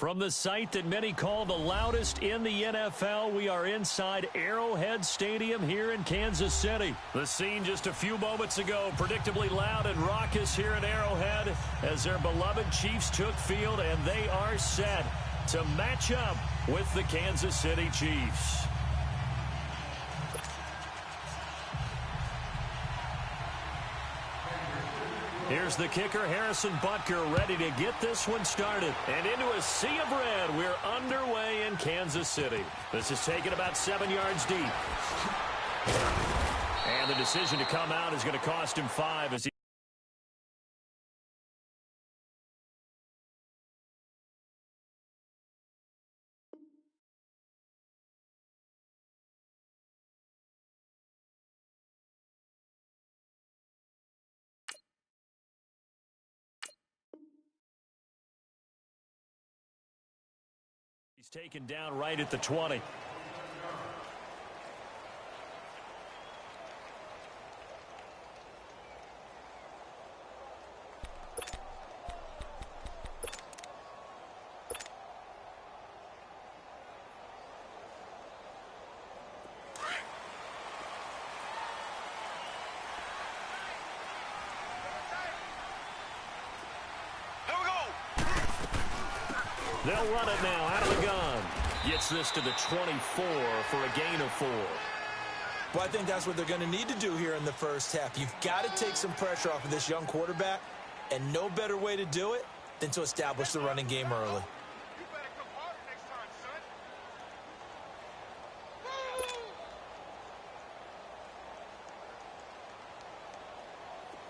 From the site that many call the loudest in the NFL, we are inside Arrowhead Stadium here in Kansas City. The scene just a few moments ago, predictably loud and raucous here in Arrowhead as their beloved Chiefs took field, and they are set to match up with the Kansas City Chiefs. Here's the kicker, Harrison Butker, ready to get this one started. And into a sea of red, we're underway in Kansas City. This is taken about 7 yards deep. And the decision to come out is going to cost him 5 as he He's taken down right at the 20. They'll run it now out of the gun. Gets this to the 24 for a gain of 4. Well, I think that's what they're going to need to do here in the first half. You've got to take some pressure off of this young quarterback, and no better way to do it than to establish the running game early.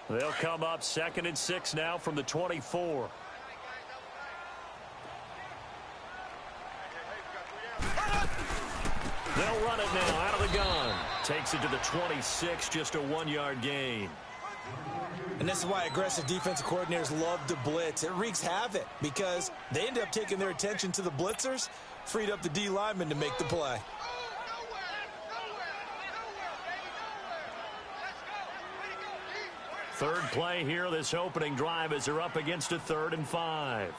They'll come up 2nd and 6 now from the 24. They'll run it now out of the gun. Takes it to the 26, just a 1-yard gain. And this is why aggressive defensive coordinators love to blitz. It wreaks havoc because they end up taking their attention to the blitzers, freed up the D lineman to make the play. Third play here, this opening drive as they're up against a 3rd and 5.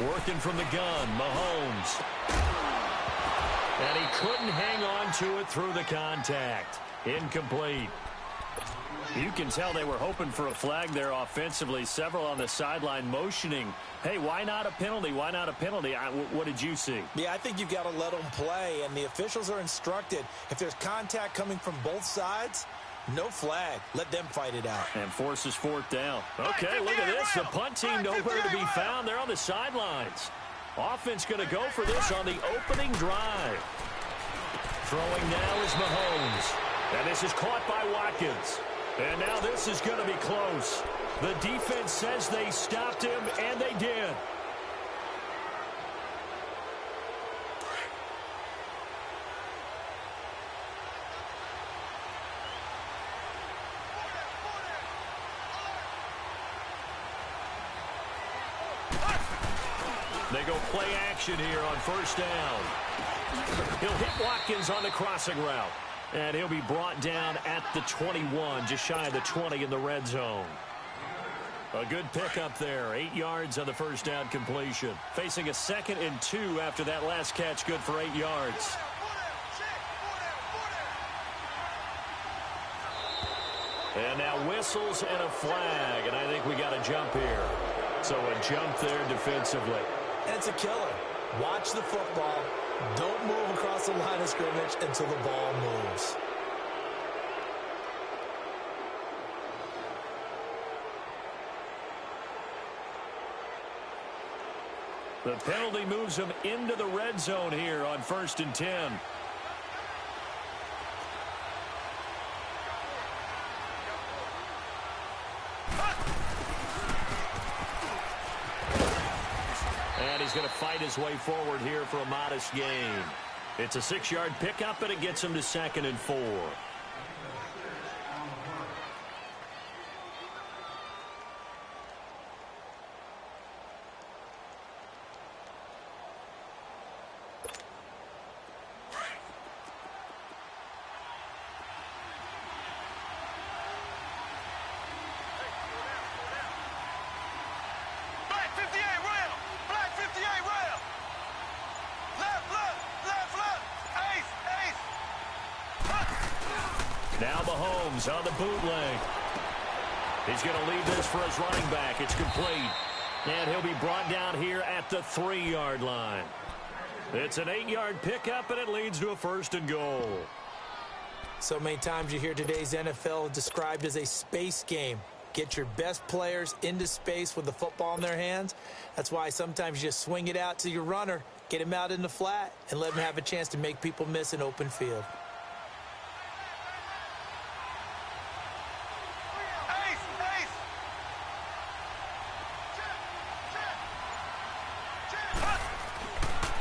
Working from the gun, Mahomes. And he couldn't hang on to it through the contact. Incomplete. You can tell they were hoping for a flag there offensively. Several on the sideline motioning, hey, why not a penalty? Why not a penalty? What did you see? Yeah, I think you've got to let them play, and the officials are instructed. If there's contact coming from both sides, no flag. Let them fight it out. And forces 4th down. Okay, look at this. The punt team nowhere to be found. They're on the sidelines. Offense going to go for this on the opening drive. Throwing now is Mahomes. And this is caught by Watkins. And now this is going to be close. The defense says they stopped him, and they did. They go play action here on 1st down. He'll hit Watkins on the crossing route. And he'll be brought down at the 21, just shy of the 20 in the red zone. A good pickup there. 8 yards on the 1st down completion. Facing a 2nd and 2 after that last catch, good for 8 yards. And now whistles and a flag, and I think we got a jump here. So a jump there defensively. And it's a killer. Watch the football. Don't move across the line of scrimmage until the ball moves. The penalty moves them into the red zone here on 1st and 10. And he's going to fight his way forward here for a modest gain. It's a 6-yard pickup, and it gets him to 2nd and 4. Now Mahomes on the bootleg. He's going to leave this for his running back. It's complete. And he'll be brought down here at the 3-yard line. It's an 8-yard pickup, and it leads to a 1st and goal. So many times you hear today's NFL described as a space game. Get your best players into space with the football in their hands. That's why sometimes you just swing it out to your runner, get him out in the flat, and let him have a chance to make people miss an open field.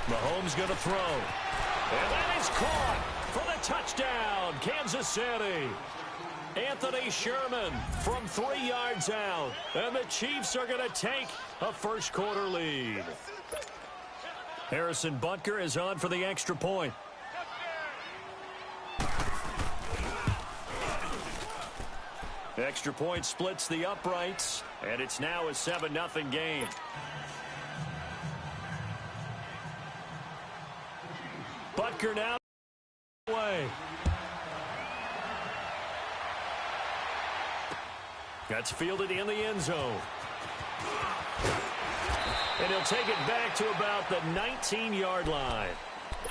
Mahomes going to throw. And that is caught for the touchdown, Kansas City. Anthony Sherman from 3 yards out. And the Chiefs are going to take a first-quarter lead. Harrison Butker is on for the extra point. Extra point splits the uprights, and it's now a 7-0 game. Butker now away. That's fielded in the end zone. And he'll take it back to about the 19-yard line.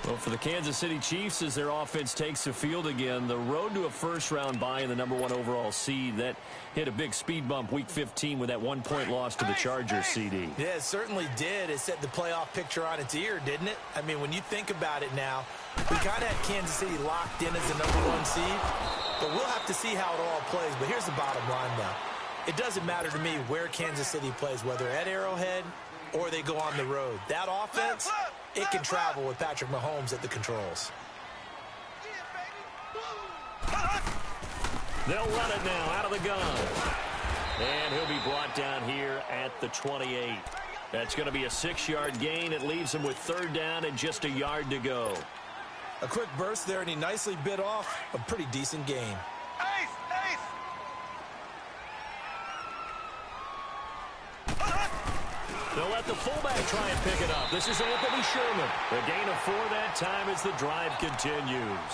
Well, for the Kansas City Chiefs, as their offense takes the field again, the road to a first-round bye in the #1 overall seed, that hit a big speed bump Week 15 with that 1-point loss to the Chargers, CD. Yeah, it certainly did. It set the playoff picture on its ear, didn't it? I mean, when you think about it now, we kind of had Kansas City locked in as the #1 seed, but we'll have to see how it all plays. But here's the bottom line now. It doesn't matter to me where Kansas City plays, whether at Arrowhead or they go on the road. That offense, it can travel with Patrick Mahomes at the controls. They'll run it now out of the gun. And he'll be brought down here at the 28. That's going to be a 6-yard gain. It leaves him with 3rd down and just a yard to go. A quick burst there, and he nicely bit off a pretty decent gain. They'll let the fullback try and pick it up. This is Anthony Sherman. The gain of 4 that time as the drive continues.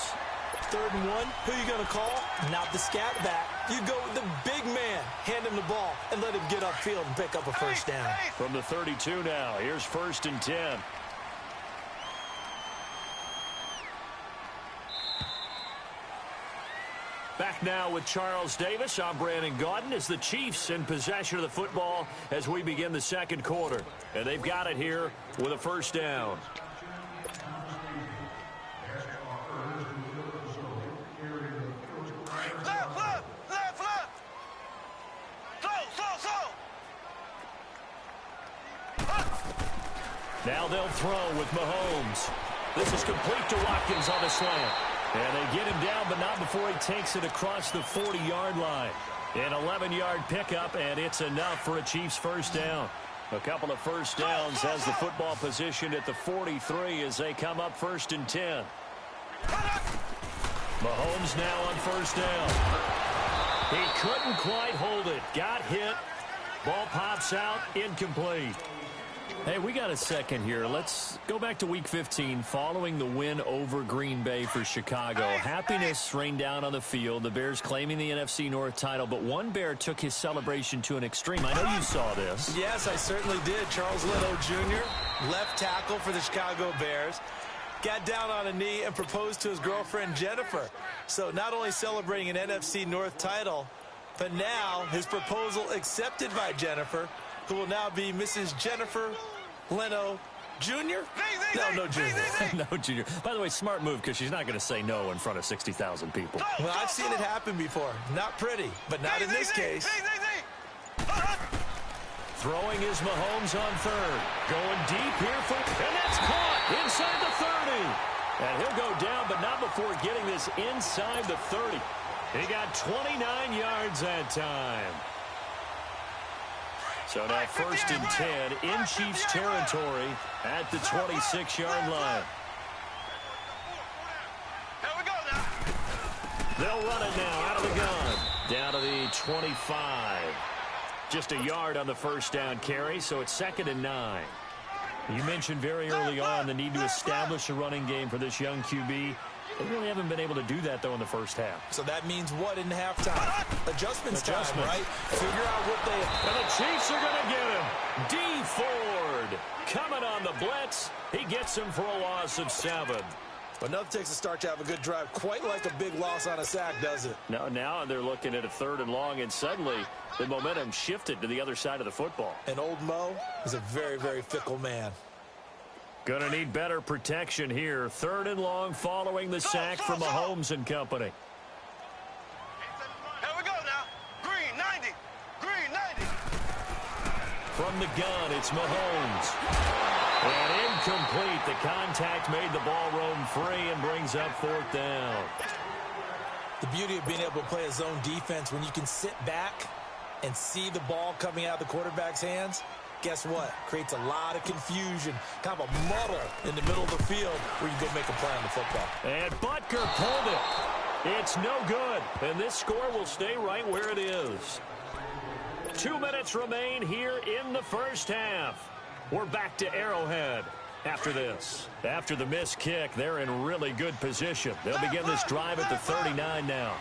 3rd and 1, who are you going to call? Not the scat back. You go with the big man. Hand him the ball and let him get upfield and pick up a 1st down. From the 32 now, here's 1st and 10. Back now with Charles Davis. I'm Brandon Gaudin as the Chiefs in possession of the football as we begin the 2nd quarter. And they've got it here with a 1st down. Now they'll throw with Mahomes. This is complete to Watkins on the slant. And they get him down, but not before he takes it across the 40-yard line. An 11-yard pickup, and it's enough for a Chiefs 1st down. A couple of 1st downs has the football positioned at the 43 as they come up 1st and 10. Mahomes now on 1st down. He couldn't quite hold it. Got hit. Ball pops out. Incomplete. Hey, we got a second here. Let's go back to Week 15 following the win over Green Bay for Chicago. Happiness rained down on the field. The Bears claiming the NFC North title, but one Bear took his celebration to an extreme. I know you saw this. Yes, I certainly did. Charles Leno Jr., left tackle for the Chicago Bears, got down on a knee and proposed to his girlfriend Jennifer. So not only celebrating an NFC North title, but now his proposal accepted by Jennifer, who will now be Mrs. Jennifer Leno Jr.? No Jr. No Jr. By the way, smart move because she's not going to say no in front of 60,000 people. Well, I've seen it happen before. Not pretty, but not in this case. Throwing is Mahomes on 3rd. Going deep here for, and that's caught inside the 30. And he'll go down, but not before getting this inside the 30. He got 29 yards that time. So now 1st and 10 in Chiefs territory at the 26-yard line. They'll run it now out of the gun. Down to the 25. Just a yard on the 1st down carry, so it's 2nd and 9. You mentioned very early on the need to establish a running game for this young QB. They really haven't been able to do that, though, in the first half. So that means what in halftime? Adjustments time, right? Figure out what they... And the Chiefs are going to get him. D. Ford coming on the blitz. He gets him for a loss of 7. But enough takes to start to have a good drive. Quite like a big loss on a sack, does it? No, now they're looking at a 3rd and long, and suddenly the momentum shifted to the other side of the football. And old Mo is a very, very fickle man. Gonna need better protection here. 3rd and long following the sack from Mahomes and company. Here we go now. Green 90. Green 90. From the gun, it's Mahomes. And incomplete. The contact made the ball roam free and brings up 4th down. The beauty of being able to play a zone defense when you can sit back and see the ball coming out of the quarterback's hands, guess what? Creates a lot of confusion, kind of a muddle in the middle of the field where you go make a play on the football. And Butker pulled it. It's no good. And this score will stay right where it is. 2 minutes remain here in the first half. We're back to Arrowhead after this. After the missed kick, they're in really good position. They'll begin this drive at the 39 now.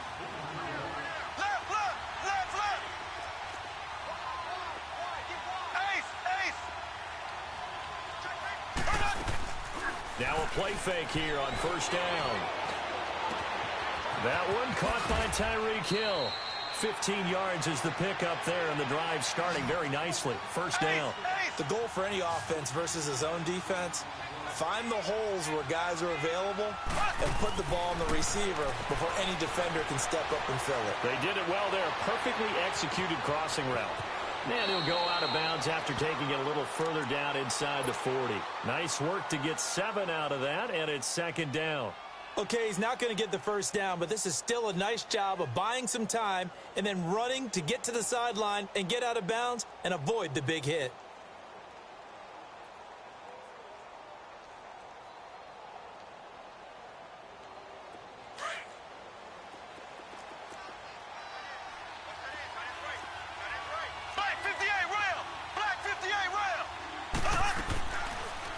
Now a play fake here on 1st down. That one caught by Tyreek Hill. 15 yards is the pickup there, and the drive starting very nicely. 1st down. The goal for any offense versus a zone defense, find the holes where guys are available and put the ball on the receiver before any defender can step up and fill it. They did it well there. Perfectly executed crossing route. And he'll go out of bounds after taking it a little further down inside the 40. Nice work to get 7 out of that, and it's 2nd down. Okay, he's not going to get the 1st down, but this is still a nice job of buying some time and then running to get to the sideline and get out of bounds and avoid the big hit.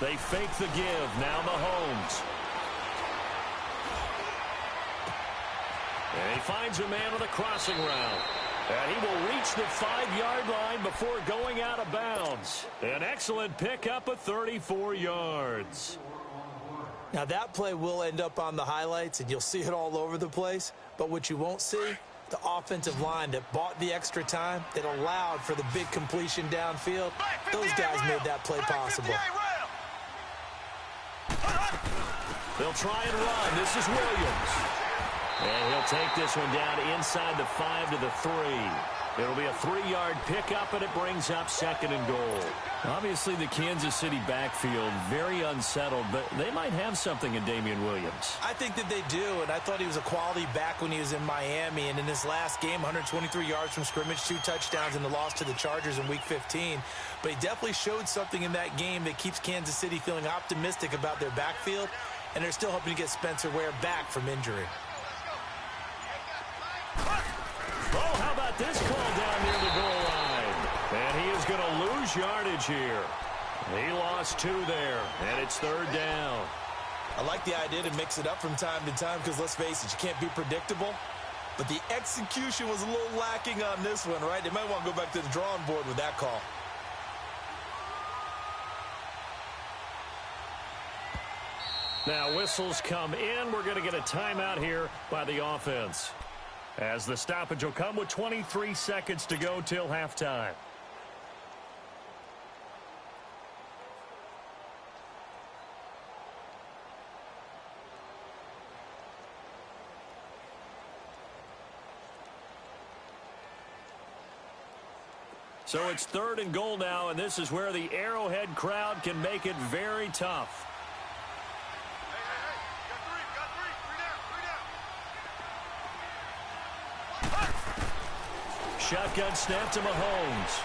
They fake the give. Now Mahomes. And he finds a man with a crossing route. And he will reach the 5-yard line before going out of bounds. An excellent pickup of 34 yards. Now that play will end up on the highlights, and you'll see it all over the place. But what you won't see, the offensive line that bought the extra time, that allowed for the big completion downfield. Those guys made that play possible. They'll try and run. This is Williams. And he'll take this one down inside the 5 to the 3. It'll be a 3-yard pickup, and it brings up 2nd and goal. Obviously, the Kansas City backfield, very unsettled, but they might have something in Damian Williams. I think that they do, and I thought he was a quality back when he was in Miami. And in his last game, 123 yards from scrimmage, 2 touchdowns in the loss to the Chargers in Week 15. But he definitely showed something in that game that keeps Kansas City feeling optimistic about their backfield, and they're still hoping to get Spencer Ware back from injury. Oh, how about this call down near the goal line? And he is going to lose yardage here. He lost 2 there, and it's 3rd down. I like the idea to mix it up from time to time because, let's face it, you can't be predictable. But the execution was a little lacking on this one, right? They might want to go back to the drawing board with that call. Now whistles come in. We're going to get a timeout here by the offense, as the stoppage will come with 23 seconds to go till halftime. So it's 3rd and goal now, and this is where the Arrowhead crowd can make it very tough. Shotgun snap to Mahomes.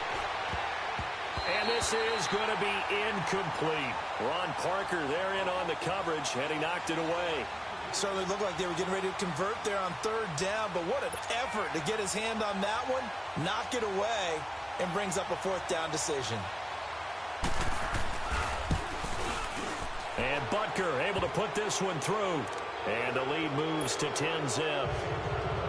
And this is going to be incomplete. Ron Parker there in on the coverage, and he knocked it away. Certainly looked like they were getting ready to convert there on 3rd down, but what an effort to get his hand on that one, knock it away, and brings up a 4th down decision. And Butker able to put this one through. And the lead moves to 10-zip.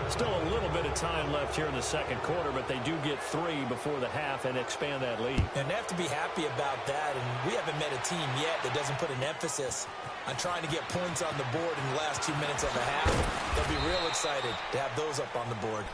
Still a little bit of time left here in the second quarter, but they do get 3 before the half and expand that lead. And they have to be happy about that, and we haven't met a team yet that doesn't put an emphasis on trying to get points on the board in the last 2 minutes of the half. They'll be real excited to have those up on the board.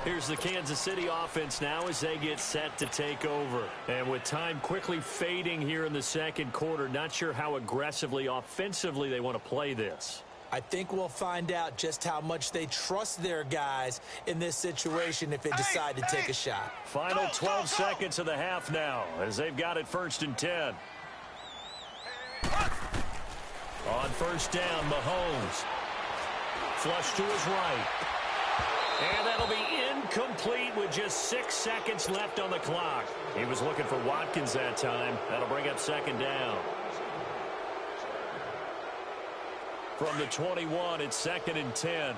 Here's the Kansas City offense now as they get set to take over. And with time quickly fading here in the second quarter, not sure how aggressively, offensively they want to play this. I think we'll find out just how much they trust their guys in this situation if they decide to take a shot. Final 12 seconds of the half now as they've got it 1st and 10. On first down, Mahomes. Flush to his right. And that'll be incomplete with just 6 seconds left on the clock. He was looking for Watkins that time. That'll bring up 2nd down. From the 21, it's 2nd and 10.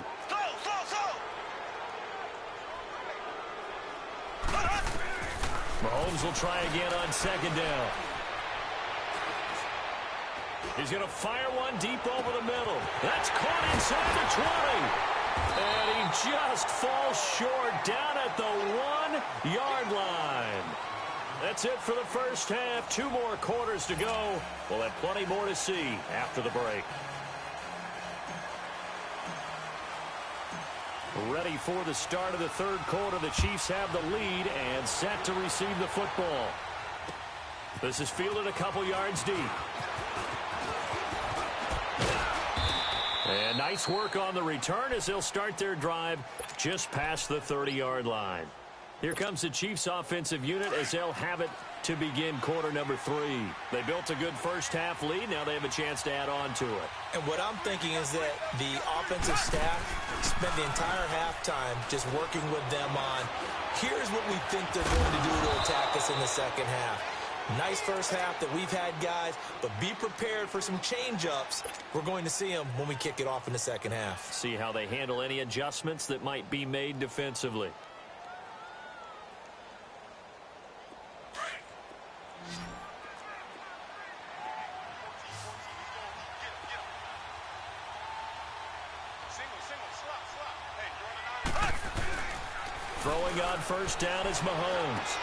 Mahomes will try again on 2nd down. He's going to fire one deep over the middle. That's caught inside the 20. And he just falls short down at the 1-yard line. That's it for the first half. 2 more quarters to go. We'll have plenty more to see after the break. Ready for the start of the third quarter. The Chiefs have the lead and set to receive the football. This is fielded a couple yards deep. And nice work on the return as they'll start their drive just past the 30-yard line. Here comes the Chiefs offensive unit as they'll have it to begin quarter number 3. They built a good first half lead. Now they have a chance to add on to it. And what I'm thinking is that the offensive staff spent the entire halftime just working with them on, here's what we think they're going to do to attack us in the second half. Nice first half that we've had, guys, but be prepared for some change-ups. We're going to see them when we kick it off in the second half. See how they handle any adjustments that might be made defensively. Throwing on first down is Mahomes.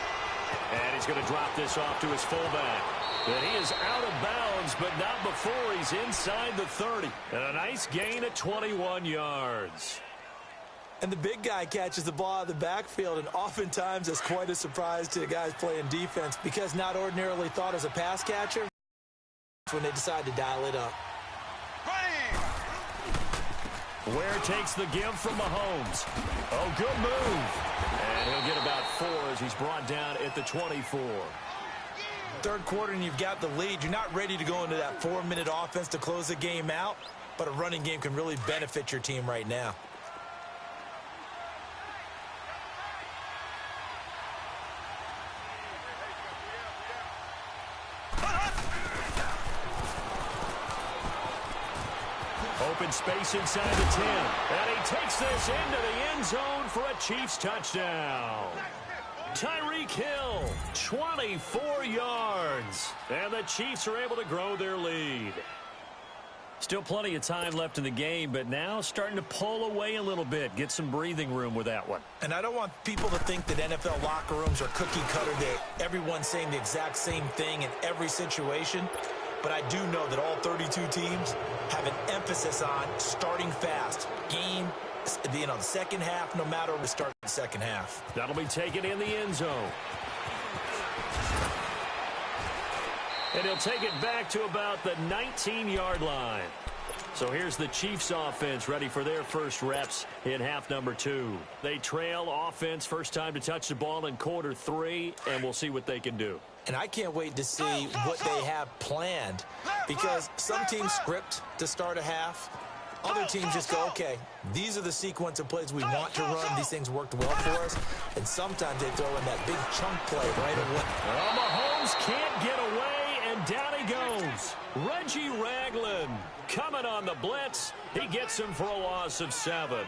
And he's going to drop this off to his fullback. And he is out of bounds, but not before he's inside the 30. And a nice gain at 21 yards. And the big guy catches the ball out of the backfield, and oftentimes it's quite a surprise to the guys playing defense because not ordinarily thought as a pass catcher when they decide to dial it up. Ware takes the give from Mahomes. Oh, good move. And he'll get about 4 as he's brought down at the 24. Third quarter and you've got the lead. You're not ready to go into that 4-minute offense to close the game out, but a running game can really benefit your team right now. Open space inside the 10. And he takes this into the end zone for a Chiefs touchdown. Tyreek Hill, 24 yards. And the Chiefs are able to grow their lead. Still plenty of time left in the game, but now starting to pull away a little bit. Get some breathing room with that one. And I don't want people to think that NFL locker rooms are cookie cutter, that everyone's saying the exact same thing in every situation. But I do know that all 32 teams have an emphasis on starting fast. Game, the second half, no matter the start of the second half. That'll be taken in the end zone. And he'll take it back to about the 19-yard line. So here's the Chiefs offense ready for their first reps in half number 2. They trail offense first time to touch the ball in quarter 3, and we'll see what they can do. And I can't wait to see what they have planned because some teams script to start a half. Other teams just go, okay, these are the sequence of plays we want to run. These things worked well for us. And sometimes they throw in that big chunk play right away. Well, Mahomes can't get away, and down he goes. Reggie Ragland coming on the blitz. He gets him for a loss of 7.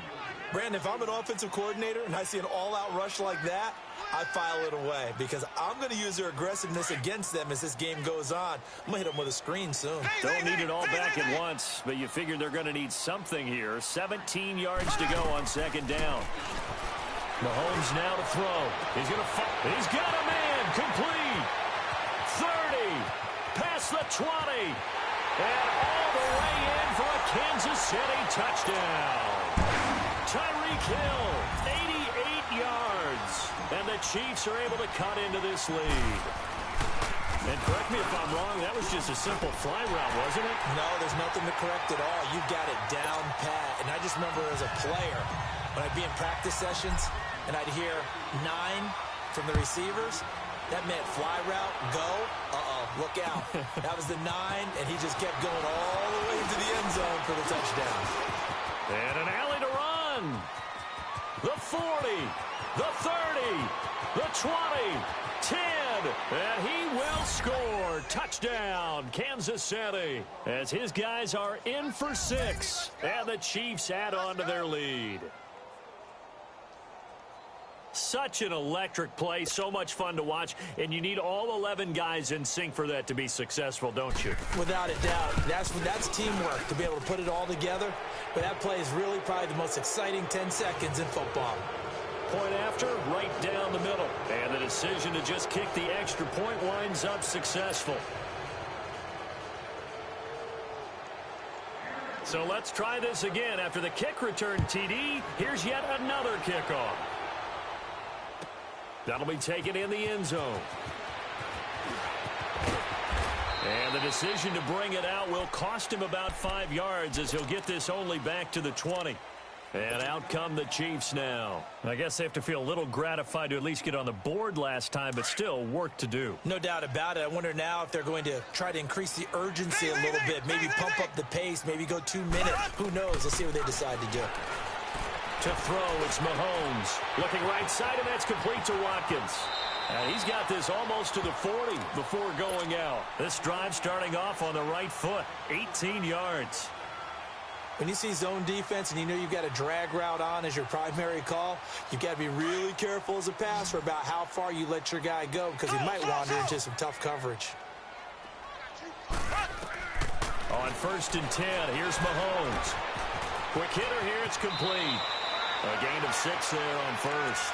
Brandon, if I'm an offensive coordinator and I see an all-out rush like that, I file it away because I'm going to use their aggressiveness against them as this game goes on. I'm going to hit them with a screen soon. Don't need it all back at once, but you figure they're going to need something here. 17 yards to go on second down. Mahomes now to throw. He's going to fall. He's got a man. Complete. 30. Past the 20. And all the way in for a Kansas City touchdown. Tyreek Hill, 88 yards. And the Chiefs are able to cut into this lead. And correct me if I'm wrong, that was just a simple fly route, wasn't it? No, there's nothing to correct at all. You got it down pat. And I just remember as a player, when I'd be in practice sessions and I'd hear 9 from the receivers, that meant fly route, go, look out. That was the 9, and he just kept going all the way into the end zone for the touchdown. And an alley to run. The 40, the 30, the 20, 10, and he will score. Touchdown, Kansas City, as his guys are in for 6, and the Chiefs add on to their lead. Such an electric play, so much fun to watch, and you need all 11 guys in sync for that to be successful, don't you? Without a doubt. That's teamwork, to be able to put it all together. But that play is really probably the most exciting 10 seconds in football. Point after, right down the middle. And the decision to just kick the extra point winds up successful. So let's try this again. After the kick return TD, here's yet another kickoff. That'll be taken in the end zone. And the decision to bring it out will cost him about 5 yards as he'll get this only back to the 20. And out come the Chiefs now. I guess they have to feel a little gratified to at least get on the board last time, but still work to do. No doubt about it. I wonder now if they're going to try to increase the urgency a little bit, maybe pump up the pace, maybe go 2 minutes. Who knows? Let's see what they decide to do. To throw, it's Mahomes. Looking right side, and that's complete to Watkins. And he's got this almost to the 40 before going out. This drive starting off on the right foot, 18 yards. When you see zone defense and you know you've got a drag route on as your primary call, you've got to be really careful as a passer about how far you let your guy go because he might wander into some tough coverage. On 1st and 10, here's Mahomes. Quick hitter here, it's complete. A gain of 6 there on 1st.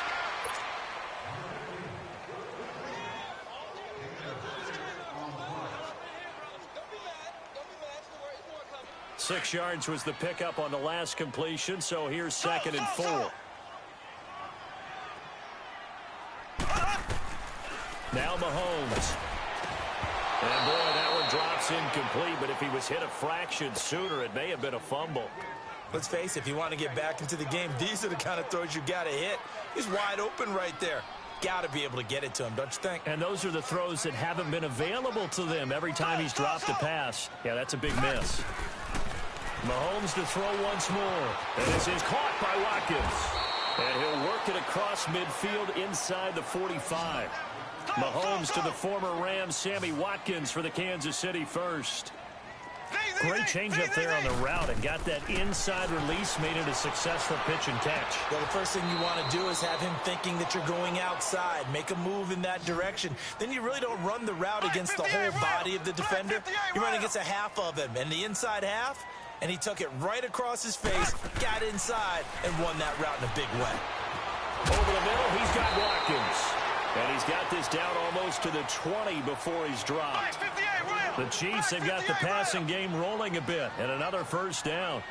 Six yards was the pickup on the last completion, so here's 2nd and 4. Now Mahomes. And boy, that one drops incomplete, but if he was hit a fraction sooner, it may have been a fumble. Let's face it, if you want to get back into the game, these are the kind of throws you got to hit. He's wide open right there. Got to be able to get it to him, don't you think? And those are the throws that haven't been available to them every time he's dropped a pass. Yeah, that's a big miss. Mahomes to throw once more. And this is caught by Watkins. And he'll work it across midfield inside the 45. Mahomes to the former Rams, Sammy Watkins for the Kansas City first. Great changeup there on the route and got that inside release, made it a successful pitch and catch. Well, the first thing you want to do is have him thinking that you're going outside, make a move in that direction. Then you really don't run the route against the whole body of the defender. You run against a half of him, and the inside half, and he took it right across his face, got inside, and won that route in a big way. Over the middle, he's got Watkins. And he's got this down almost to the 20 before he's dropped. The Chiefs have got the passing game rolling a bit, and another first down.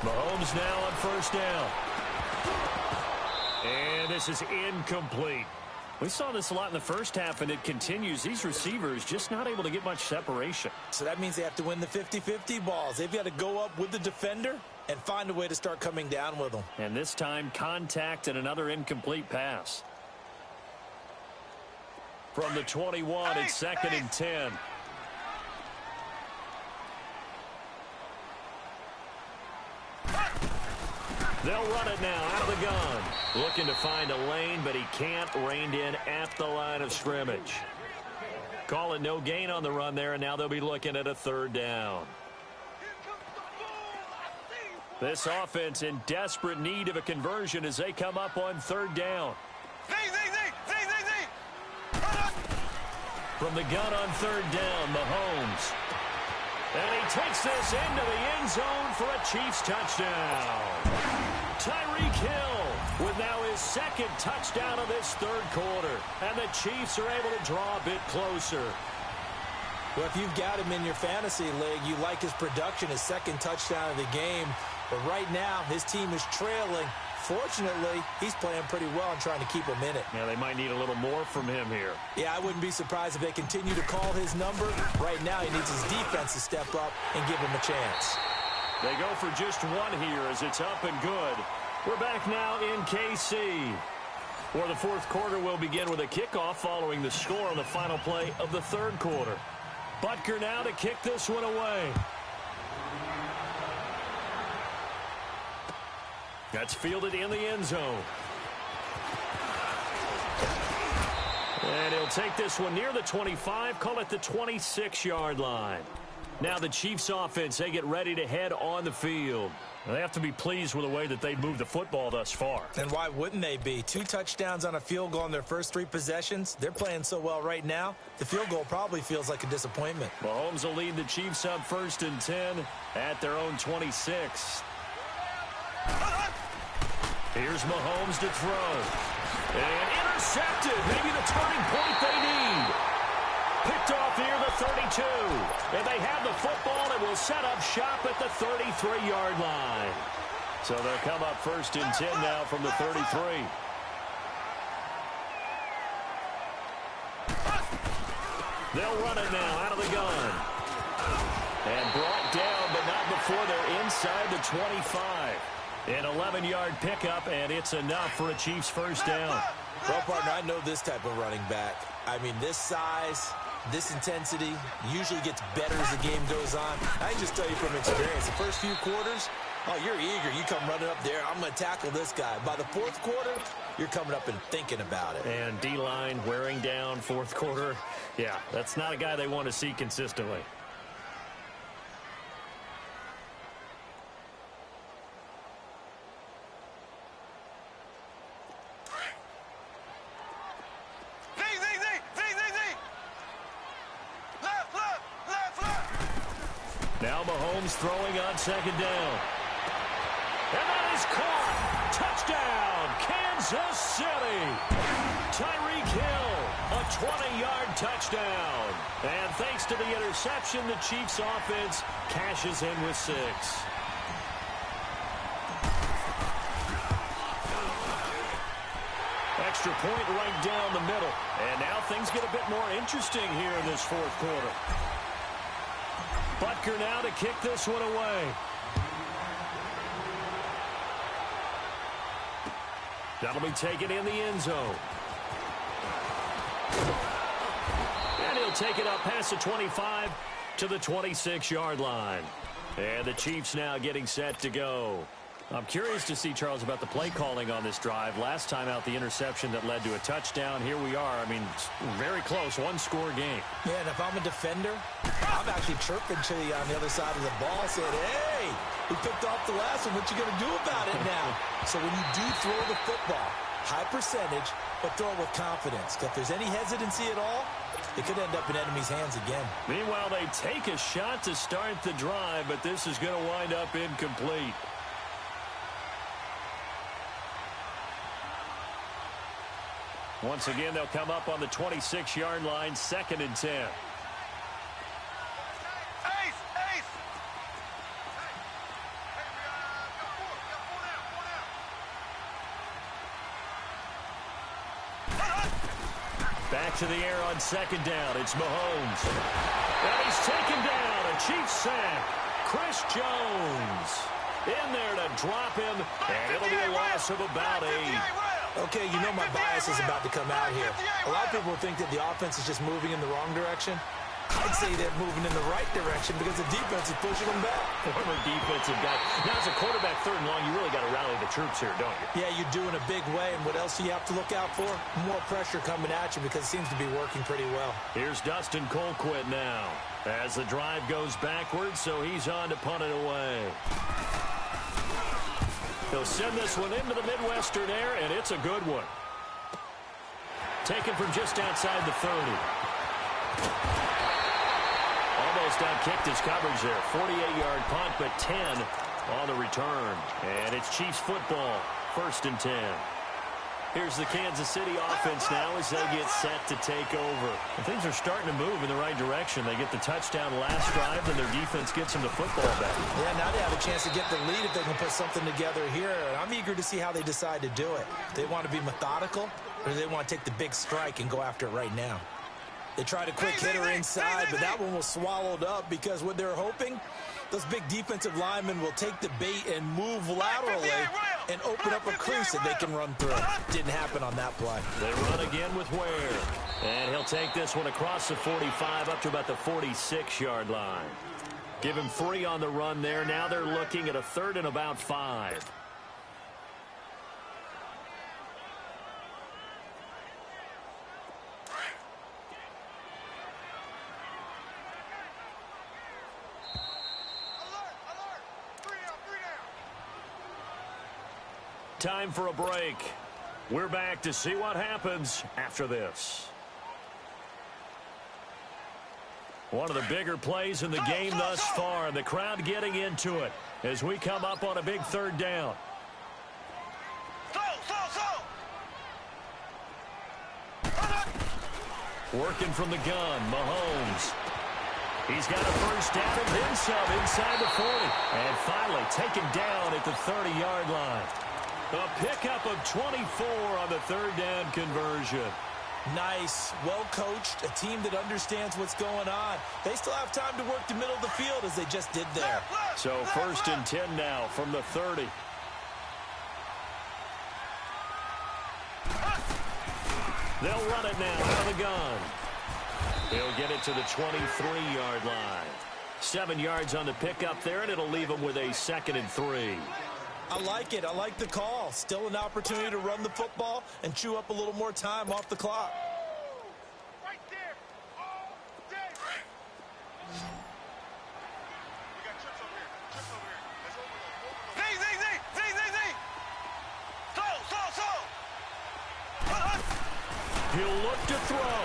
Mahomes now on 1st down. And this is incomplete. We saw this a lot in the first half, and it continues. These receivers just not able to get much separation. So that means they have to win the 50-50 balls. They've got to go up with the defender and find a way to start coming down with them. And this time, contact and another incomplete pass. From the 21, it's 2nd and 10. They'll run it now out of the gun. Looking to find a lane, but he can't. Reined in at the line of scrimmage. Calling no gain on the run there, and now they'll be looking at a 3rd down. This offense in desperate need of a conversion as they come up on third down. From the gun on third down, Mahomes. And he takes this into the end zone for a Chiefs touchdown. Tyreek Hill with now his second touchdown of this third quarter. And the Chiefs are able to draw a bit closer. Well, if you've got him in your fantasy league, you like his production, his second touchdown of the game. But right now, his team is trailing. Fortunately, he's playing pretty well and trying to keep him in it. Yeah, they might need a little more from him here. Yeah, I wouldn't be surprised if they continue to call his number. Right now, he needs his defense to step up and give him a chance. They go for just one here as it's up and good. We're back now in KC. For the fourth quarter, we'll begin with a kickoff following the score on the final play of the third quarter. Butker now to kick this one away. That's fielded in the end zone. And he'll take this one near the 25, call it the 26-yard line. Now the Chiefs offense, they get ready to head on the field. They have to be pleased with the way that they've moved the football thus far. And why wouldn't they be? 2 touchdowns on a field goal in their first 3 possessions. They're playing so well right now, the field goal probably feels like a disappointment. Mahomes will lead the Chiefs up 1st and 10 at their own 26. Here's Mahomes to throw. And intercepted. Maybe the turning point they need. Picked off near the 32. And they have the football and will set up shop at the 33-yard line. So they'll come up 1st and 10 now from the 33. They'll run it now out of the gun. And brought down, but not before they're inside the 25. An 11-yard pickup, and it's enough for a Chiefs first down. Well, partner, I know this type of running back. I mean, this size, this intensity usually gets better as the game goes on. I can just tell you from experience, the first few quarters, oh, you're eager. You come running up there, I'm going to tackle this guy. By the fourth quarter, you're coming up and thinking about it. And D-line wearing down fourth quarter. Yeah, that's not a guy they want to see consistently. Now Mahomes throwing on second down. And that is caught. Touchdown, Kansas City. Tyreek Hill, a 20-yard touchdown. And thanks to the interception, the Chiefs offense cashes in with 6. Extra point right down the middle. And now things get a bit more interesting here in this fourth quarter. Butker now to kick this one away. That'll be taken in the end zone. And he'll take it up past the 25 to the 26-yard line. And the Chiefs now getting set to go. I'm curious to see, Charles, about the play calling on this drive. Last time out, the interception that led to a touchdown. Here we are. I mean, very close, one-score game. Yeah, and if I'm a defender, I'm actually chirping to you on the other side of the ball, saying, hey, we picked off the last one. What you going to do about it now? So when you do throw the football, high percentage, but throw it with confidence. If there's any hesitancy at all, it could end up in enemy's hands again. Meanwhile, they take a shot to start the drive, but this is going to wind up incomplete. Once again, they'll come up on the 26-yard line, 2nd and 10. Back to the air on 2nd down. It's Mahomes. And he's taken down. A Chiefs sack. Chris Jones in there to drop him. And it'll be a loss of about 8. Okay, you know my bias is about to come out here. A lot of people think that the offense is just moving in the wrong direction. I'd say they're moving in the right direction because the defense is pushing them back. Former defensive guy. Now, as a quarterback, 3rd and long, you really got to rally the troops here, don't you? Yeah, you do in a big way. And what else do you have to look out for? More pressure coming at you because it seems to be working pretty well. Here's Dustin Colquitt now as the drive goes backwards, so he's on to punt it away. He'll send this one into the Midwestern air, and it's a good one. Taken from just outside the 30. Almost outkicked his coverage there. 48-yard punt, but 10 on the return. And it's Chiefs football, 1st and 10. Here's the Kansas City offense now as they get set to take over. And things are starting to move in the right direction. They get the touchdown last drive, and their defense gets them the football back. Yeah, now they have a chance to get the lead if they can put something together here. And I'm eager to see how they decide to do it. They want to be methodical, or do they want to take the big strike and go after it right now? They tried a quick hitter inside, but that one was swallowed up because what they're hoping, those big defensive linemen will take the bait and move laterally and open up a crease that they can run through. Didn't happen on that play. They run again with Ware. And he'll take this one across the 45 up to about the 46-yard line. Give him 3 on the run there. Now they're looking at a 3rd and about 5. Time for a break. We're back to see what happens after this. One of the bigger plays in the game thus far, and the crowd getting into it as we come up on a big 3rd down. Working from the gun, Mahomes. He's got a 1st down and then some inside the 40. And finally taken down at the 30-yard line. A pickup of 24 on the 3rd down conversion. Nice, well-coached, a team that understands what's going on. They still have time to work the middle of the field as they just did there. So 1st and 10 now from the 30. They'll run it now out of the gun. He'll get it to the 23-yard line. 7 yards on the pickup there, and it'll leave them with a 2nd and 3. I like it. I like the call. Still an opportunity to run the football and chew up a little more time off the clock. Right there. All day. We got trips over here. Trips over here. Let's Z. Slow. He'll look to throw.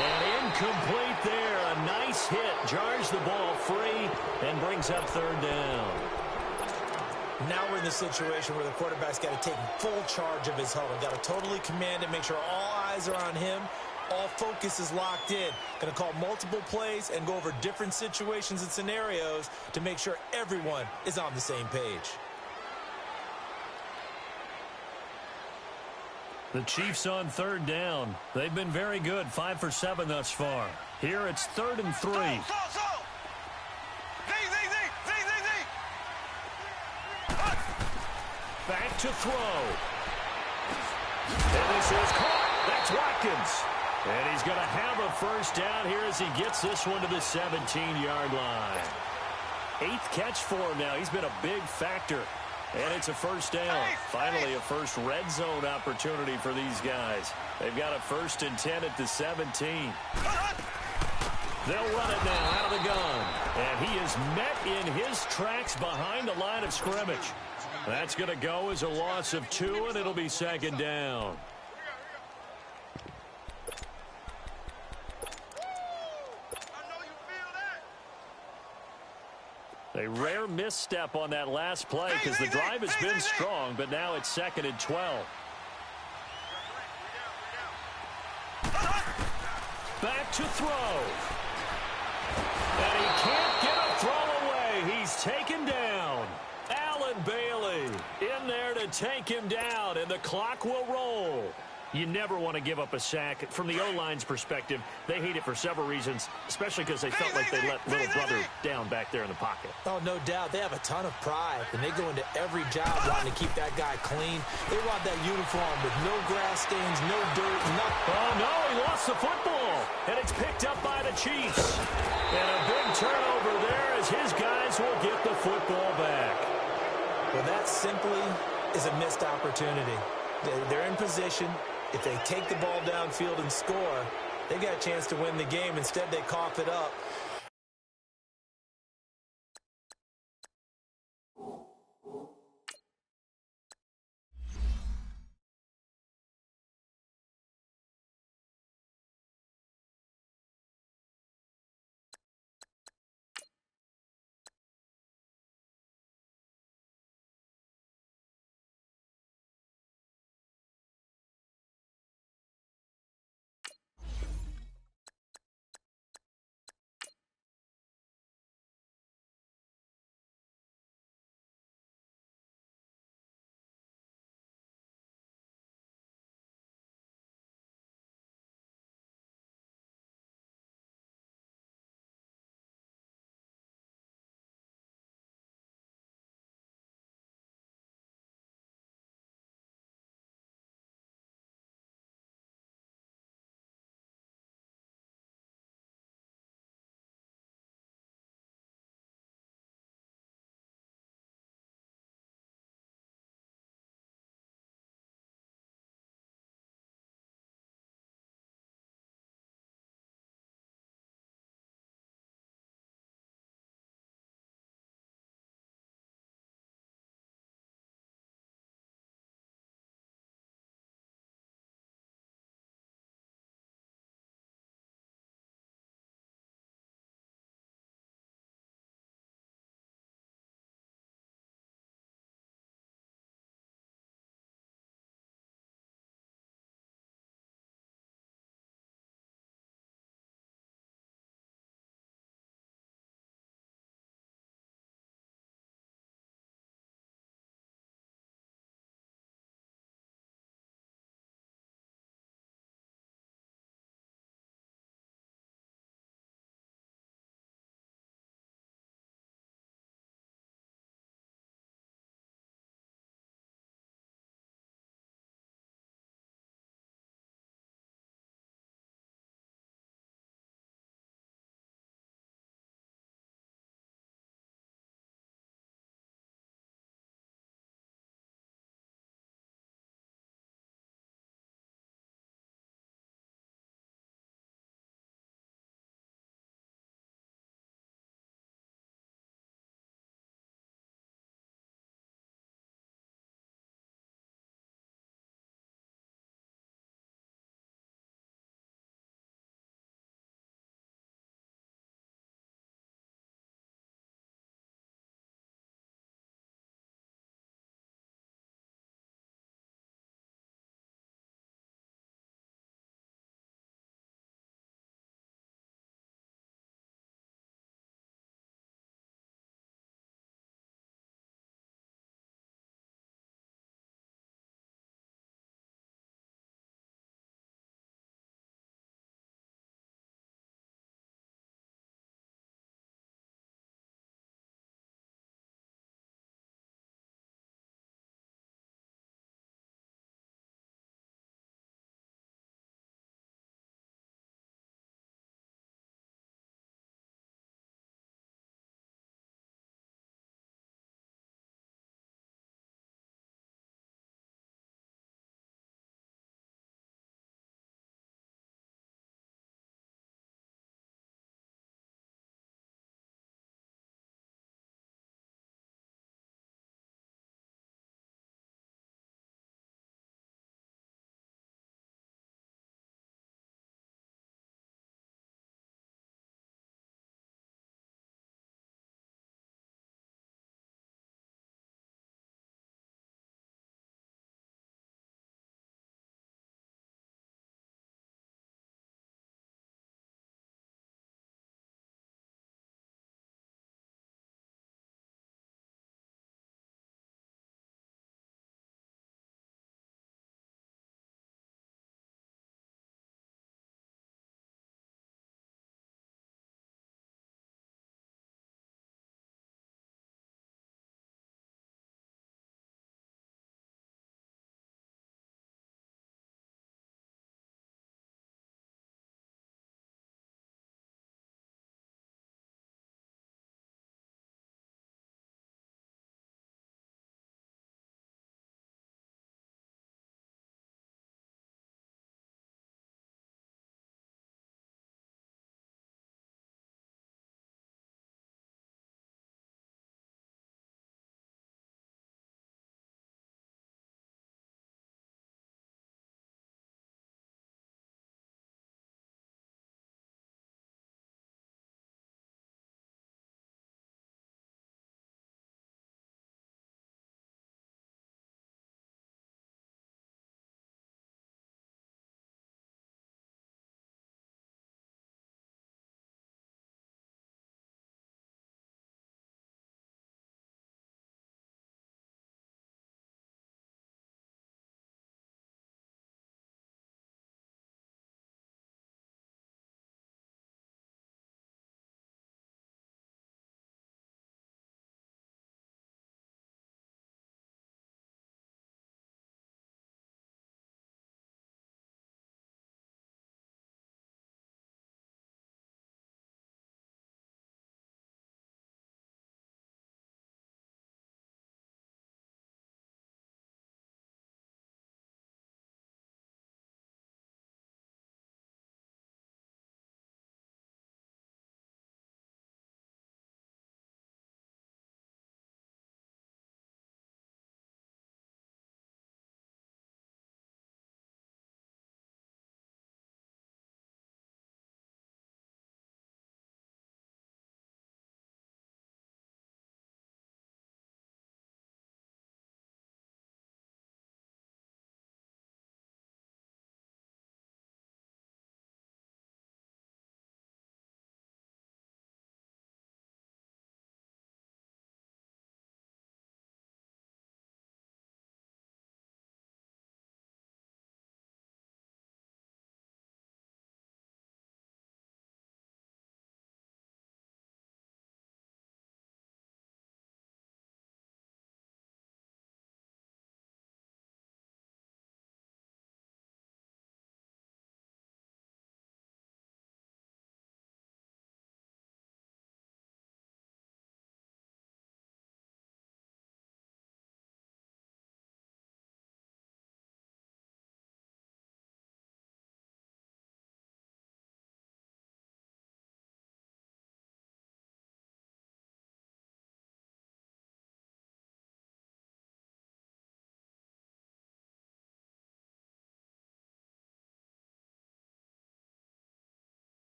And incomplete there. A nice hit. Jars the ball free and brings up 3rd down. Now we're in the situation where the quarterback's got to take full charge of his huddle. Got to totally command it, make sure all eyes are on him. All focus is locked in. Going to call multiple plays and go over different situations and scenarios to make sure everyone is on the same page. The Chiefs on 3rd down. They've been very good, 5 for 7 thus far. Here it's 3rd and 3. Back to throw. And this is caught. That's Watkins. And he's going to have a 1st down here as he gets this one to the 17-yard line. 8th catch for him now. He's been a big factor. And it's a 1st down. Finally, a first red zone opportunity for these guys. They've got a 1st and 10 at the 17. They'll run it now out of the gun. And he is met in his tracks behind the line of scrimmage. That's going to go as a loss of 2, and it'll be 2nd down. A rare misstep on that last play because the drive has been strong, but now it's 2nd and 12. Back to throw. And he can't get a throw away. He's taken down. Allen Bailey in there to take him down, and the clock will roll. You never want to give up a sack. From the O-line's perspective, they hate it for several reasons, especially because they felt like they let little brother down back there in the pocket. Oh, no doubt. They have a ton of pride, and they go into every job wanting to keep that guy clean. They want that uniform with no grass stains, no dirt, nothing. Oh, no, he lost the football, and it's picked up by the Chiefs. And a big turnover there as his guys will get the football back. Well, that simply is a missed opportunity. They're in position. If they take the ball downfield and score, they got a chance to win the game. Instead, they cough it up.